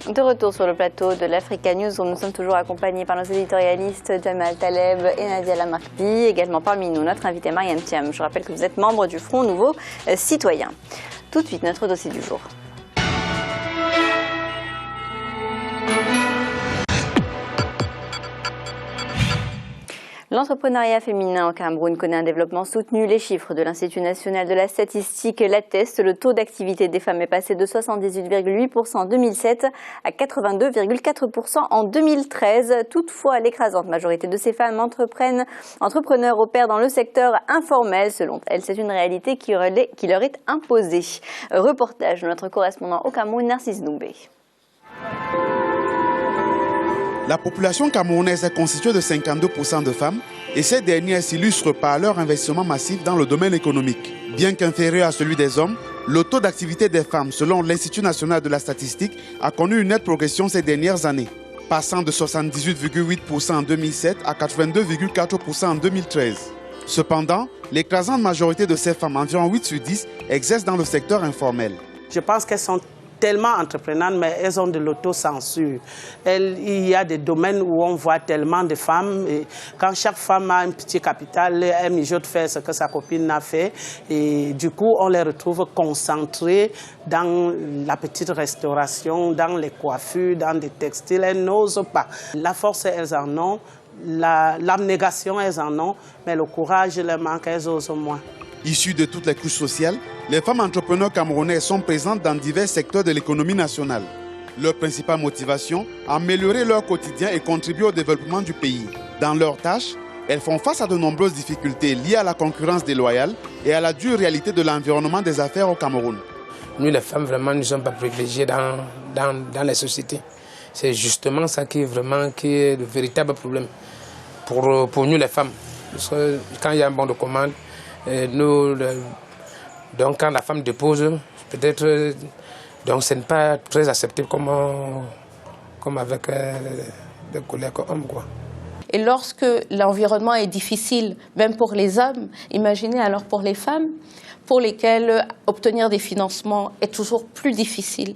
De retour sur le plateau de l'Africa News où nous sommes toujours accompagnés par nos éditorialistes Jamal Taleb et Nadia Lamardi, également parmi nous notre invité Mariam Thiam. Je rappelle que vous êtes membre du Front Nouveau Citoyen. Tout de suite, notre dossier du jour. L'entrepreneuriat féminin au Cameroun connaît un développement soutenu. Les chiffres de l'Institut national de la statistique l'attestent. Le taux d'activité des femmes est passé de 78,8% en 2007 à 82,4% en 2013. Toutefois, l'écrasante majorité de ces femmes entrepreneurs opèrent dans le secteur informel. Selon elles, c'est une réalité qui leur est imposée. Reportage de notre correspondant au Cameroun, Narcisse Doumbé. La population camerounaise est constituée de 52% de femmes et ces dernières s'illustrent par leur investissement massif dans le domaine économique. Bien qu'inférieur à celui des hommes, le taux d'activité des femmes, selon l'Institut national de la statistique, a connu une nette progression ces dernières années, passant de 78,8% en 2007 à 82,4% en 2013. Cependant, l'écrasante majorité de ces femmes, environ 8 sur 10, exercent dans le secteur informel. Je pense qu'elles sont tellement entreprenantes, mais elles ont de l'autocensure. Il y a des domaines où on voit tellement de femmes. Et quand chaque femme a un petit capital, elle mijote faire ce que sa copine a fait. Et du coup, on les retrouve concentrées dans la petite restauration, dans les coiffures, dans des textiles. Elles n'osent pas. La force, elles en ont. L'abnégation, elles en ont. Mais le courage leur manque, elles osent moins. Issues de toutes les couches sociales, les femmes entrepreneurs camerounaises sont présentes dans divers secteurs de l'économie nationale. Leur principale motivation, améliorer leur quotidien et contribuer au développement du pays. Dans leurs tâches, elles font face à de nombreuses difficultés liées à la concurrence déloyale et à la dure réalité de l'environnement des affaires au Cameroun. Nous, les femmes, vraiment, nous ne sommes pas privilégiées dans les sociétés. C'est justement ça qui est le véritable problème pour nous, les femmes. Parce que quand il y a un bon de commande, donc quand la femme dépose, peut-être, donc ce n'est pas très acceptable comme avec des collègues hommes, quoi. Et lorsque l'environnement est difficile, même pour les hommes, imaginez alors pour les femmes, pour lesquelles obtenir des financements est toujours plus difficile,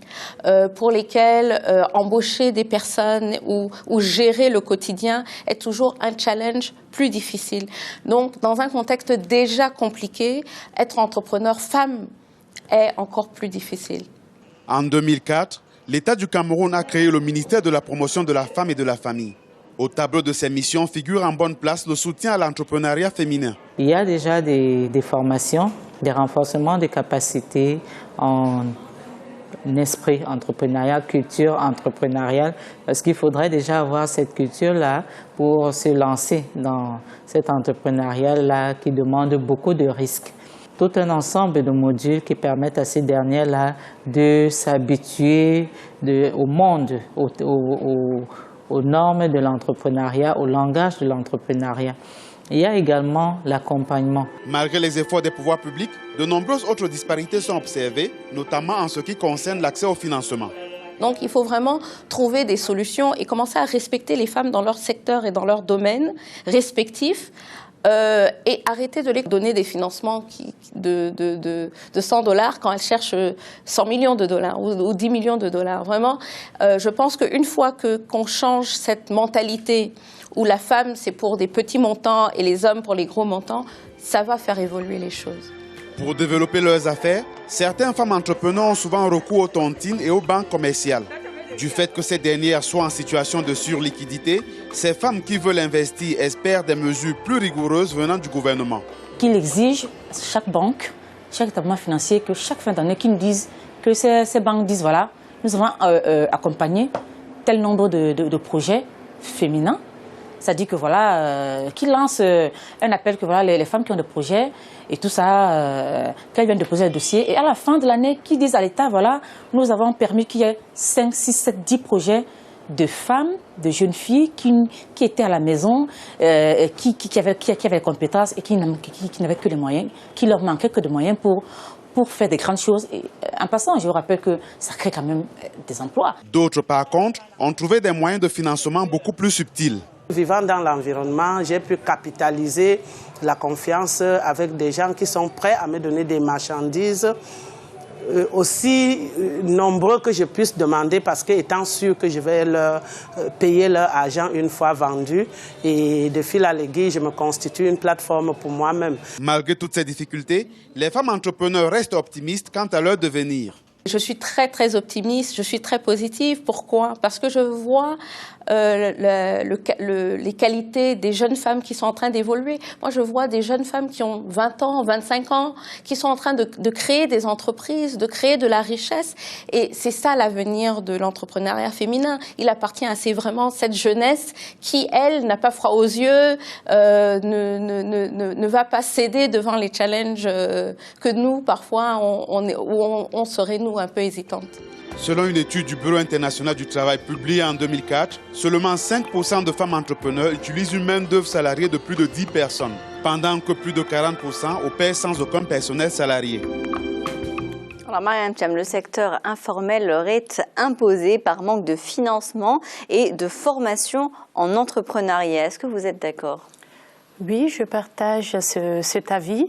pour lesquelles embaucher des personnes ou gérer le quotidien est toujours un challenge plus difficile. Donc, dans un contexte déjà compliqué, être entrepreneur femme est encore plus difficile. En 2004, l'État du Cameroun a créé le ministère de la promotion de la femme et de la famille. Au tableau de ces missions figure en bonne place le soutien à l'entrepreneuriat féminin. Il y a déjà des formations, des renforcements de capacités en esprit entrepreneurial, culture entrepreneuriale, parce qu'il faudrait déjà avoir cette culture-là pour se lancer dans cet entrepreneuriat-là qui demande beaucoup de risques. Tout un ensemble de modules qui permettent à ces dernières-là de s'habituer au monde, aux normes de l'entrepreneuriat, au langage de l'entrepreneuriat. Il y a également l'accompagnement. Malgré les efforts des pouvoirs publics, de nombreuses autres disparités sont observées, notamment en ce qui concerne l'accès au financement. Donc il faut vraiment trouver des solutions et commencer à respecter les femmes dans leur secteur et dans leur domaine respectifs. Et arrêter de les donner des financements de $100 quand elles cherchent 100 millions de dollars ou 10 millions de dollars. Vraiment, je pense qu'une fois qu'on change cette mentalité où la femme c'est pour des petits montants et les hommes pour les gros montants, ça va faire évoluer les choses. Pour développer leurs affaires, certaines femmes entrepreneurs ont souvent recours aux tontines et aux banques commerciales. Du fait que ces dernières soient en situation de surliquidité, ces femmes qui veulent investir espèrent des mesures plus rigoureuses venant du gouvernement. Qu'il exige chaque banque, chaque établissement financier, que chaque fin d'année, qu'ils nous disent, que ces banques disent, voilà, nous avons accompagné tel nombre de projets féminins. C'est-à-dire que voilà, qu'ils lancent un appel que voilà, les femmes qui ont des projets et tout ça, qu'elles viennent déposer le dossier. Et à la fin de l'année, qu'ils disent à l'État, voilà, nous avons permis qu'il y ait 5, 6, 7, 10 projets de femmes, de jeunes filles qui étaient à la maison, qui avaient les compétences et qui n'avaient que les moyens, qui leur manquaient que de moyens pour faire des grandes choses. Et en passant, je vous rappelle que ça crée quand même des emplois. D'autres, par contre, ont trouvé des moyens de financement beaucoup plus subtils. Vivant dans l'environnement, j'ai pu capitaliser la confiance avec des gens qui sont prêts à me donner des marchandises aussi nombreux que je puisse demander parce que étant sûr que je vais leur payer leur argent une fois vendu et de fil à l'aiguille, je me constitue une plateforme pour moi-même. Malgré toutes ces difficultés, les femmes entrepreneurs restent optimistes quant à leur devenir. Je suis très optimiste, je suis très positive. Pourquoi? Parce que je vois les qualités des jeunes femmes qui sont en train d'évoluer. Moi, je vois des jeunes femmes qui ont 20 ans, 25 ans, qui sont en train de créer des entreprises, de créer de la richesse. Et c'est ça l'avenir de l'entrepreneuriat féminin. Il appartient à vraiment cette jeunesse qui, elle, n'a pas froid aux yeux, ne va pas céder devant les challenges que nous, parfois, on serait, nous, un peu hésitantes. Selon une étude du Bureau international du travail publiée en 2004, seulement 5% de femmes entrepreneurs utilisent une main-d'œuvre salariée de plus de 10 personnes, pendant que plus de 40% opèrent sans aucun personnel salarié. Alors Mariam Thiam, le secteur informel leur est imposé par manque de financement et de formation en entrepreneuriat. Est-ce que vous êtes d'accord? Oui, je partage cet avis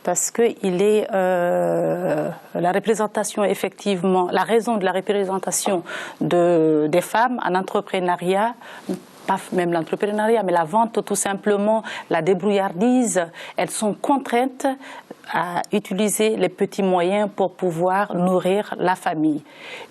parce que il est la représentation, effectivement, la raison de la représentation des femmes en entrepreneuriat, pas même l'entrepreneuriat, mais la vente tout simplement, la débrouillardise, elles sont contraintes à utiliser les petits moyens pour pouvoir nourrir la famille.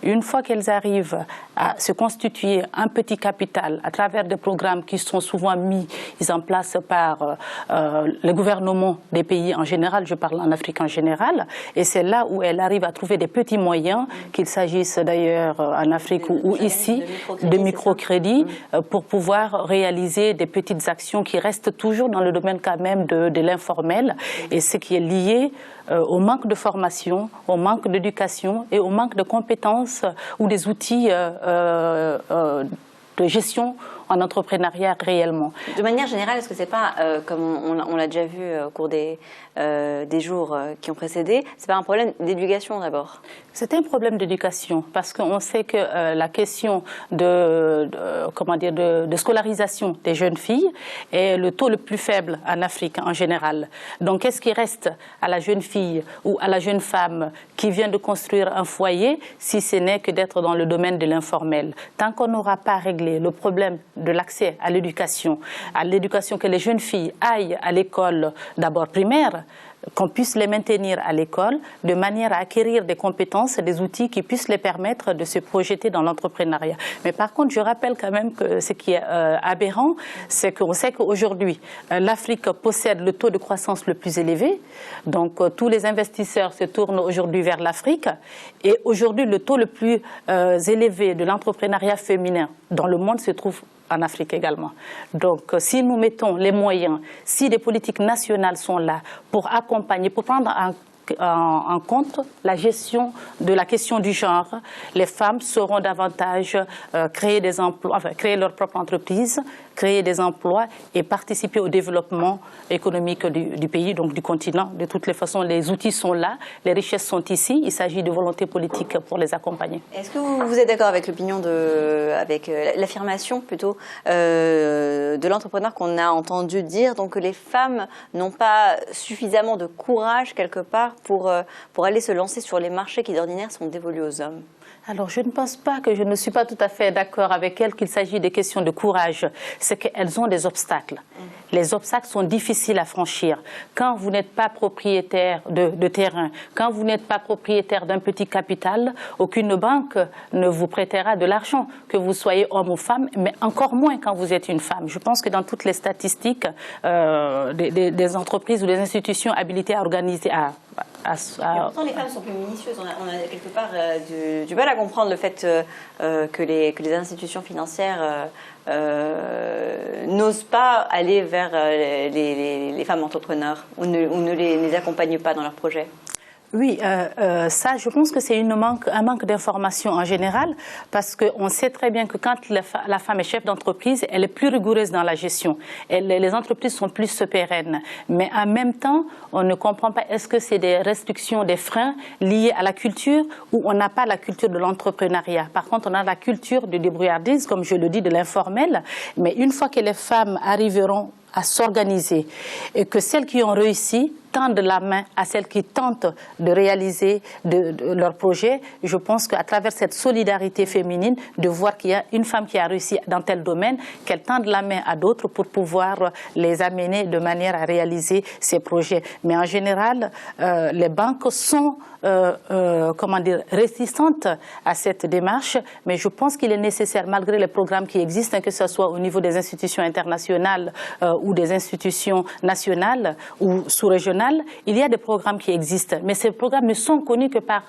Une fois qu'elles arrivent à se constituer un petit capital à travers des programmes qui sont souvent mis en place par le gouvernement des pays en général, je parle en Afrique en général, et c'est là où elles arrivent à trouver des petits moyens, qu'il s'agisse d'ailleurs en Afrique ou ici, de microcrédits, pour pouvoir réaliser des petites actions qui restent toujours dans le domaine quand même de l'informel, et ce qui est lié au manque de formation, au manque d'éducation et au manque de compétences ou des outils de gestion en entrepreneuriat réellement. De manière générale, est-ce que c'est pas, comme on l'a déjà vu au cours des jours qui ont précédé, c'est pas un problème d'éducation d'abord? C'est un problème d'éducation parce qu'on sait que la question de scolarisation des jeunes filles est le taux le plus faible en Afrique en général. Donc qu'est-ce qui reste à la jeune fille ou à la jeune femme qui vient de construire un foyer si ce n'est que d'être dans le domaine de l'informel? Tant qu'on n'aura pas réglé le problème de l'accès à l'éducation que les jeunes filles aillent à l'école d'abord primaire, qu'on puisse les maintenir à l'école de manière à acquérir des compétences et des outils qui puissent les permettre de se projeter dans l'entrepreneuriat. Mais par contre, je rappelle quand même que ce qui est aberrant, c'est qu'on sait qu'aujourd'hui, l'Afrique possède le taux de croissance le plus élevé. Donc, tous les investisseurs se tournent aujourd'hui vers l'Afrique. Et aujourd'hui, le taux le plus élevé de l'entrepreneuriat féminin dans le monde se trouve en Afrique également. Donc, si nous mettons les moyens, si des politiques nationales sont là pour accompagner, pour prendre en compte la gestion de la question du genre, les femmes sauront davantage créer des emplois, enfin, créer leur propre entreprise, créer des emplois et participer au développement économique du pays, donc du continent. De toutes les façons, les outils sont là, les richesses sont ici, il s'agit de volonté politique pour les accompagner. Est-ce que vous êtes d'accord avec l'opinion avec l'affirmation plutôt de l'entrepreneur qu'on a entendu dire, donc que les femmes n'ont pas suffisamment de courage quelque part pour aller se lancer sur les marchés qui d'ordinaire sont dévolus aux hommes? Alors, je ne pense pas que je ne suis pas tout à fait d'accord avec elles qu'il s'agit des questions de courage. C'est qu'elles ont des obstacles. Les obstacles sont difficiles à franchir. Quand vous n'êtes pas propriétaire de terrain, quand vous n'êtes pas propriétaire d'un petit capital, aucune banque ne vous prêtera de l'argent, que vous soyez homme ou femme, mais encore moins quand vous êtes une femme. Je pense que dans toutes les statistiques des entreprises ou des institutions habilitées à organiser, pourtant, les femmes sont plus minutieuses. On a quelque part du mal à comprendre le fait que les institutions financières n'osent pas aller vers les femmes entrepreneurs ou ne les accompagnent pas dans leurs projets. Oui, ça, je pense que c'est un manque d'information en général, parce qu'on sait très bien que quand la femme est chef d'entreprise, elle est plus rigoureuse dans la gestion. Les entreprises sont plus pérennes. Mais en même temps, on ne comprend pas, est-ce que c'est des restrictions, des freins liés à la culture, ou on n'a pas la culture de l'entrepreneuriat. Par contre, on a la culture du débrouillardise, comme je le dis, de l'informel. Mais une fois que les femmes arriveront à s'organiser et que celles qui ont réussi tendent la main à celles qui tentent de réaliser leur projet. Je pense qu'à travers cette solidarité féminine, de voir qu'il y a une femme qui a réussi dans tel domaine, qu'elle tende la main à d'autres pour pouvoir les amener de manière à réaliser ces projets. Mais en général, les banques sont réticentes à cette démarche, mais je pense qu'il est nécessaire, malgré les programmes qui existent, que ce soit au niveau des institutions internationales ou des institutions nationales ou sous-régionales, il y a des programmes qui existent, mais ces programmes ne sont connus que par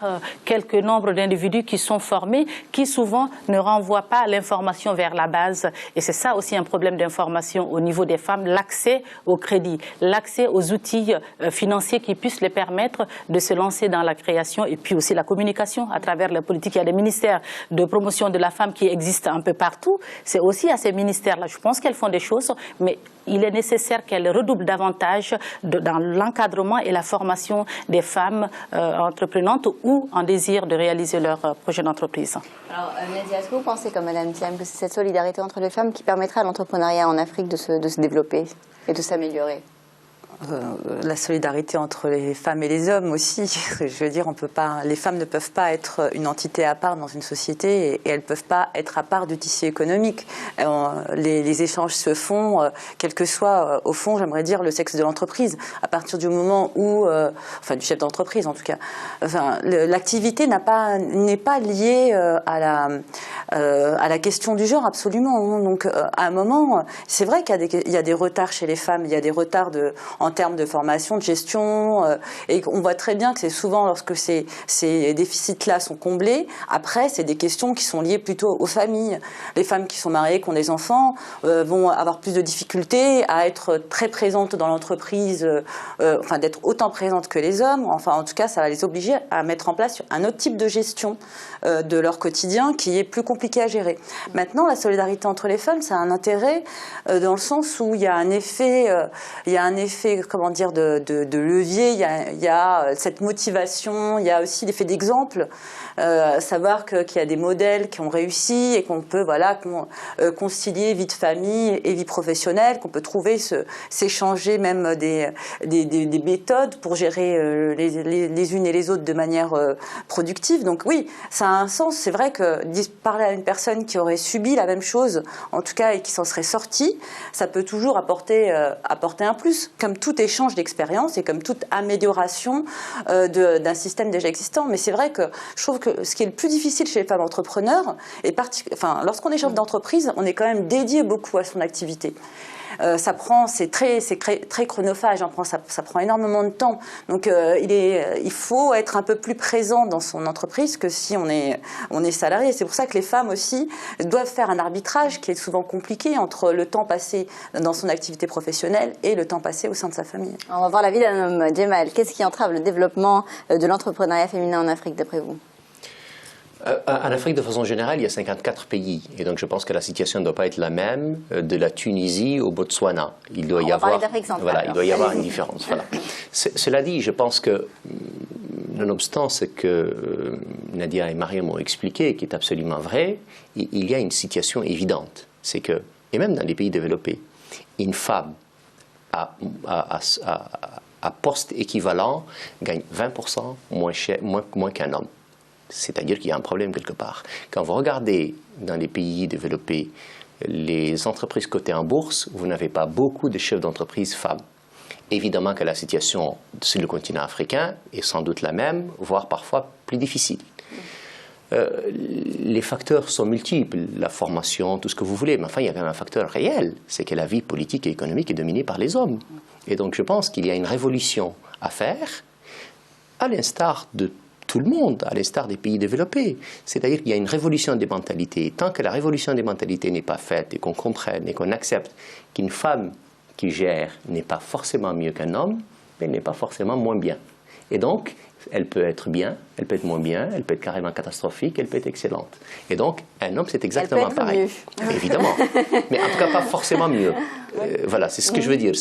quelques nombres d'individus qui sont formés, qui souvent ne renvoient pas l'information vers la base. Et c'est ça aussi un problème d'information au niveau des femmes, l'accès au crédit, l'accès aux outils financiers qui puissent les permettre de se lancer dans la création, et puis aussi la communication à travers la politique. Il y a des ministères de promotion de la femme qui existent un peu partout. C'est aussi à ces ministères-là. Je pense qu'elles font des choses, mais il est nécessaire qu'elles redoublent davantage dans l'encadrement et la formation des femmes entreprenantes ou en désir de réaliser leur projet d'entreprise. Alors, Nadia, est-ce que vous pensez, comme Madame Thiam, que c'est cette solidarité entre les femmes qui permettra à l'entrepreneuriat en Afrique de se développer et de s'améliorer? La solidarité entre les femmes et les hommes aussi. Je veux dire, on peut pas, les femmes ne peuvent pas être une entité à part dans une société et elles ne peuvent pas être à part du tissu économique. Les échanges se font, quel que soit, au fond, j'aimerais dire, le sexe de l'entreprise. À partir du moment où, enfin du chef d'entreprise en tout cas, enfin, l'activité n'est pas liée à la question du genre, absolument. Donc, à un moment, c'est vrai qu'il y a des retards chez les femmes, il y a des retards en termes de formation, de gestion, et on voit très bien que c'est souvent lorsque ces déficits-là sont comblés, après c'est des questions qui sont liées plutôt aux familles. Les femmes qui sont mariées, qui ont des enfants, vont avoir plus de difficultés à être très présentes dans l'entreprise, enfin d'être autant présentes que les hommes. Enfin, en tout cas, ça va les obliger à mettre en place un autre type de gestion de leur quotidien qui est plus compliqué à gérer. Maintenant, la solidarité entre les femmes, ça a un intérêt dans le sens où il y a un effet, comment dire, de levier, il y a cette motivation, il y a aussi l'effet d'exemple, savoir qu'il y a des modèles qui ont réussi et qu'on peut concilier vie de famille et vie professionnelle, qu'on peut trouver, s'échanger même des méthodes pour gérer les unes et les autres de manière productive. Donc oui, ça a un sens. C'est vrai que parler à une personne qui aurait subi la même chose, en tout cas, et qui s'en serait sortie, ça peut toujours apporter un plus, comme tout échange d'expérience et comme toute amélioration d'un système déjà existant. Mais c'est vrai que je trouve que ce qui est le plus difficile chez les femmes entrepreneurs, lorsqu'on est chef d'entreprise, on est quand même dédié beaucoup à son activité. C'est très chronophage, ça prend énormément de temps. Donc il faut être un peu plus présent dans son entreprise que si on est salarié. C'est pour ça que les femmes aussi doivent faire un arbitrage qui est souvent compliqué entre le temps passé dans son activité professionnelle et le temps passé au sein de sa famille. On va voir la vie d'un homme. Djemal, qu'est-ce qui entrave le développement de l'entrepreneuriat féminin en Afrique d'après vous? En Afrique, de façon générale, il y a 54 pays. Et donc, je pense que la situation ne doit pas être la même de la Tunisie au Botswana. Il doit y avoir une différence. Voilà. Cela dit, je pense que, nonobstant ce que Nadia et Mariam ont expliqué, qui est absolument vrai, il y a une situation évidente. C'est que, et même dans les pays développés, une femme à poste équivalent gagne 20% moins qu'un homme. C'est-à-dire qu'il y a un problème quelque part. Quand vous regardez dans les pays développés les entreprises cotées en bourse, vous n'avez pas beaucoup de chefs d'entreprise femmes. Évidemment que la situation sur le continent africain est sans doute la même, voire parfois plus difficile. Les facteurs sont multiples, la formation, tout ce que vous voulez, mais enfin il y a quand même un facteur réel, c'est que la vie politique et économique est dominée par les hommes. Et donc je pense qu'il y a une révolution à faire, à l'instar de tout le monde, à l'instar des pays développés. C'est-à-dire qu'il y a une révolution des mentalités. Tant que la révolution des mentalités n'est pas faite et qu'on comprenne et qu'on accepte qu'une femme qui gère n'est pas forcément mieux qu'un homme, mais elle n'est pas forcément moins bien. Et donc, elle peut être bien, elle peut être moins bien, elle peut être carrément catastrophique, elle peut être excellente. Et donc, un homme, c'est exactement pareil. Évidemment. Mais en tout cas, pas forcément mieux. Voilà, c'est ce que je veux dire.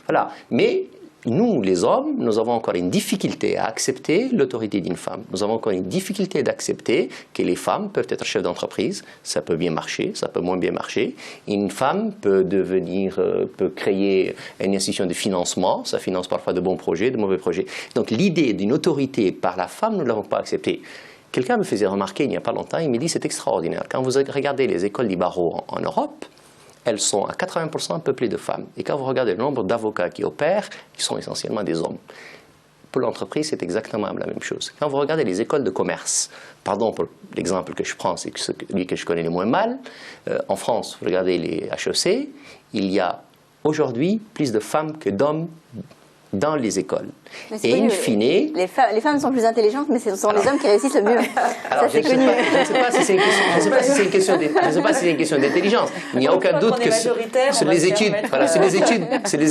Voilà. Mais nous, les hommes, nous avons encore une difficulté à accepter l'autorité d'une femme. Nous avons encore une difficulté d'accepter que les femmes peuvent être chefs d'entreprise. Ça peut bien marcher, ça peut moins bien marcher. Une femme peut peut créer une institution de financement. Ça finance parfois de bons projets, de mauvais projets. Donc l'idée d'une autorité par la femme, nous ne l'avons pas acceptée. Quelqu'un me faisait remarquer il n'y a pas longtemps, il me dit c'est extraordinaire. Quand vous regardez les écoles du barreau en Europe, elles sont à 80% peuplées de femmes. Et quand vous regardez le nombre d'avocats qui opèrent, ils sont essentiellement des hommes. Pour l'entreprise, c'est exactement la même chose. Quand vous regardez les écoles de commerce, pardon pour l'exemple que je prends, c'est celui que je connais le moins mal, en France, vous regardez les HEC, il y a aujourd'hui plus de femmes que d'hommes dans les écoles. Et in fine... Les femmes sont plus intelligentes, mais ce sont les hommes qui réussissent le mieux. Alors, je ne sais pas si c'est une question d'intelligence. Il n'y a aucun doute que sur les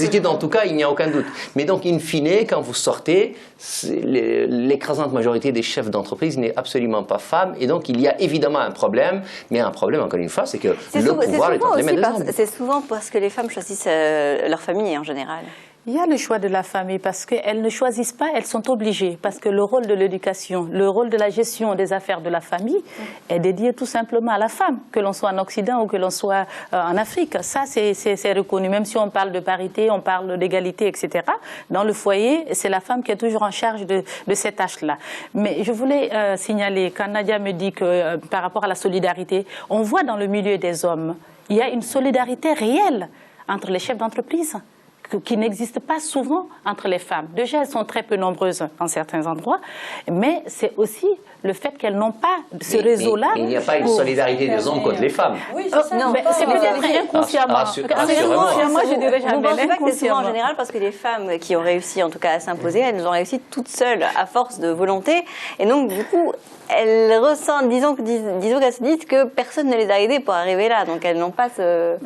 études, en tout cas, il n'y a aucun doute. Mais donc, in fine, quand vous sortez, l'écrasante majorité des chefs d'entreprise n'est absolument pas femme. Et donc, il y a évidemment un problème. Mais un problème, encore une fois, c'est que le pouvoir est entre les mains des hommes. C'est souvent parce que les femmes choisissent leur famille en général. Il y a le choix de la famille parce qu'elles ne choisissent pas, elles sont obligées. Parce que le rôle de l'éducation, le rôle de la gestion des affaires de la famille est dédié tout simplement à la femme, que l'on soit en Occident ou que l'on soit en Afrique. Ça, c'est reconnu. Même si on parle de parité, on parle d'égalité, etc. Dans le foyer, c'est la femme qui est toujours en charge de ces tâches-là. Mais je voulais signaler, quand Nadia me dit que par rapport à la solidarité, on voit dans le milieu des hommes, il y a une solidarité réelle entre les chefs d'entreprise qui n'existe pas souvent entre les femmes. Déjà, elles sont très peu nombreuses dans certains endroits, mais c'est aussi le fait qu'elles n'ont pas ce réseau-là. Il n'y a pas une solidarité des hommes contre les femmes. Oui, c'est ça. Non, c'est peut-être inconsciemment. Inconsciemment, je dirais jamais. Vous pensez pas que c'est souvent en général parce que les femmes qui ont réussi, en tout cas, à s'imposer, elles ont réussi toutes seules, à force de volonté, et donc, du coup, elles ressentent, disons qu'elles se disent que personne ne les a aidées pour arriver là, donc elles n'ont pas ce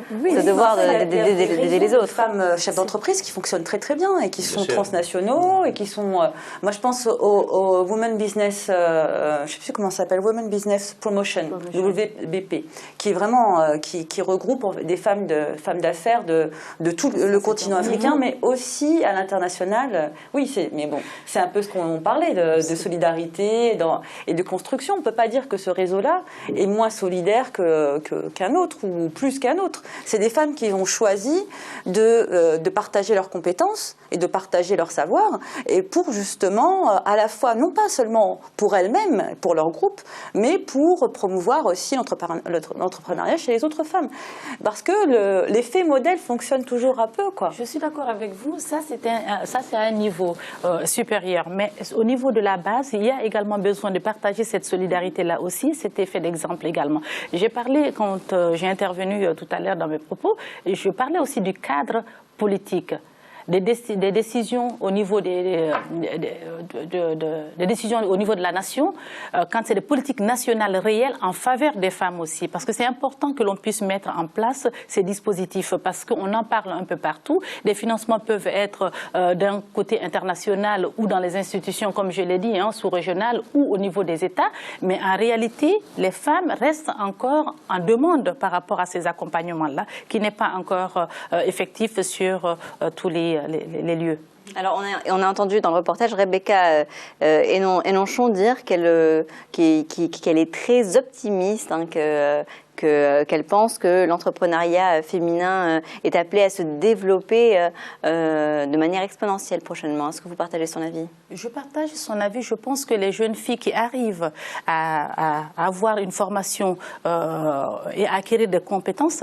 devoir d'aider les autres. Les femmes chefs d'entreprise qui fonctionnent très très bien et qui sont transnationaux et qui sont... moi je pense au Women Business, je ne sais plus comment ça s'appelle, Women Business Promotion, WBP, qui est vraiment, qui regroupe des femmes d'affaires de tout le continent africain, mais aussi à l'international. Oui, mais bon, c'est un peu ce qu'on parlait de solidarité et de construction. On ne peut pas dire que ce réseau-là est moins solidaire qu'un autre ou plus qu'un autre. C'est des femmes qui ont choisi de partager leurs compétences et de partager leur savoir, et pour justement, à la fois, non pas seulement pour elles-mêmes, pour leur groupe, mais pour promouvoir aussi l'entrepreneuriat chez les autres femmes. Parce que l'effet modèle fonctionne toujours un peu, quoi. Je suis d'accord avec vous, ça c'est à un niveau supérieur, mais au niveau de la base, il y a également besoin de partager cette solidarité-là aussi, cet effet d'exemple également. J'ai parlé, quand j'ai intervenu tout à l'heure dans mes propos, je parlais aussi du cadre politique. Des décisions au niveau des décisions au niveau de la nation, quand c'est des politiques nationales réelles en faveur des femmes aussi, parce que c'est important que l'on puisse mettre en place ces dispositifs, parce qu'on en parle un peu partout. Les financements peuvent être d'un côté international ou dans les institutions, comme je l'ai dit, sous-régionales ou au niveau des États, mais en réalité, les femmes restent encore en demande par rapport à ces accompagnements-là, qui n'est pas encore effectif sur tous les lieux. Alors, on a entendu dans le reportage Rebecca Hénonchon dire qu'elle est très optimiste, qu'elle pense que l'entrepreneuriat féminin est appelé à se développer de manière exponentielle prochainement. Est-ce que vous partagez son avis? Je partage son avis. Je pense que les jeunes filles qui arrivent à avoir une formation et à acquérir des compétences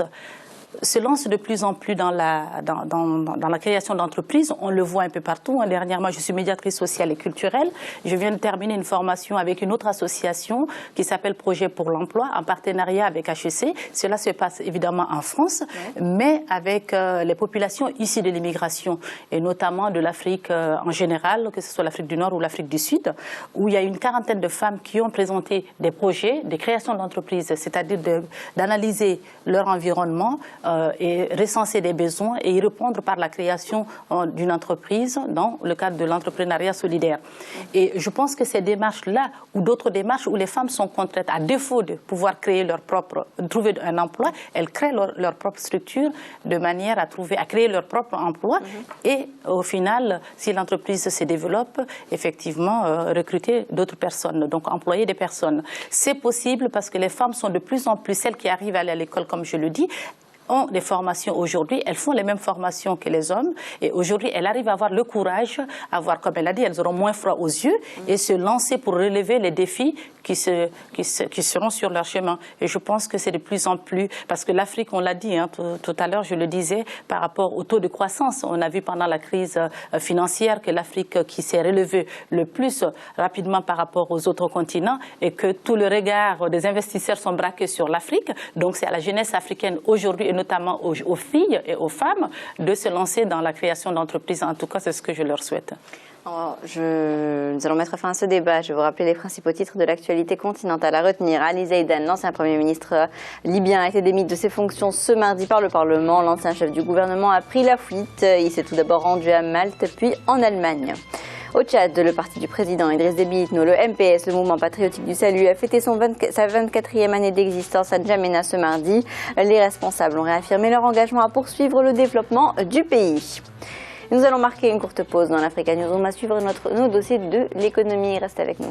se lancent de plus en plus dans la création d'entreprises. On le voit un peu partout. Dernièrement, je suis médiatrice sociale et culturelle. Je viens de terminer une formation avec une autre association qui s'appelle Projet pour l'emploi, en partenariat avec HEC. Cela se passe évidemment en France, mais avec les populations issues de l'immigration, et notamment de l'Afrique en général, que ce soit l'Afrique du Nord ou l'Afrique du Sud, où il y a une quarantaine de femmes qui ont présenté des projets, des créations d'entreprises, c'est-à-dire d'analyser leur environnement, et recenser des besoins et y répondre par la création d'une entreprise dans le cadre de l'entrepreneuriat solidaire. Et je pense que ces démarches-là ou d'autres démarches où les femmes sont contraintes, à défaut de pouvoir créer trouver un emploi, elles créent leur propre structure de manière à créer leur propre emploi et au final, si l'entreprise se développe, effectivement, recruter d'autres personnes, donc employer des personnes. C'est possible parce que les femmes sont de plus en plus, celles qui arrivent à aller à l'école, comme je le dis, ont des formations aujourd'hui, elles font les mêmes formations que les hommes et aujourd'hui elles arrivent à avoir le courage, comme elle a dit, elles auront moins froid aux yeux et se lancer pour relever les défis qui seront sur leur chemin. Et je pense que c'est de plus en plus, parce que l'Afrique, on l'a dit tout à l'heure, je le disais, par rapport au taux de croissance, on a vu pendant la crise financière que l'Afrique qui s'est relevée le plus rapidement par rapport aux autres continents et que tout le regard des investisseurs sont braqués sur l'Afrique. Donc c'est à la jeunesse africaine aujourd'hui et notamment aux filles et aux femmes de se lancer dans la création d'entreprises. En tout cas, c'est ce que je leur souhaite. Nous allons mettre fin à ce débat. Je vais vous rappeler les principaux titres de l'actualité continentale à retenir. Ali Zaïdan, l'ancien Premier ministre libyen, a été démis de ses fonctions ce mardi par le Parlement. L'ancien chef du gouvernement a pris la fuite. Il s'est tout d'abord rendu à Malte, puis en Allemagne. Au Tchad, le parti du président Idriss Déby Itno, le MPS, le mouvement patriotique du salut, a fêté sa 24e année d'existence à N'Djamena ce mardi. Les responsables ont réaffirmé leur engagement à poursuivre le développement du pays. Nous allons marquer une courte pause dans l'Africa News. On va suivre nos dossiers de l'économie. Restez avec nous.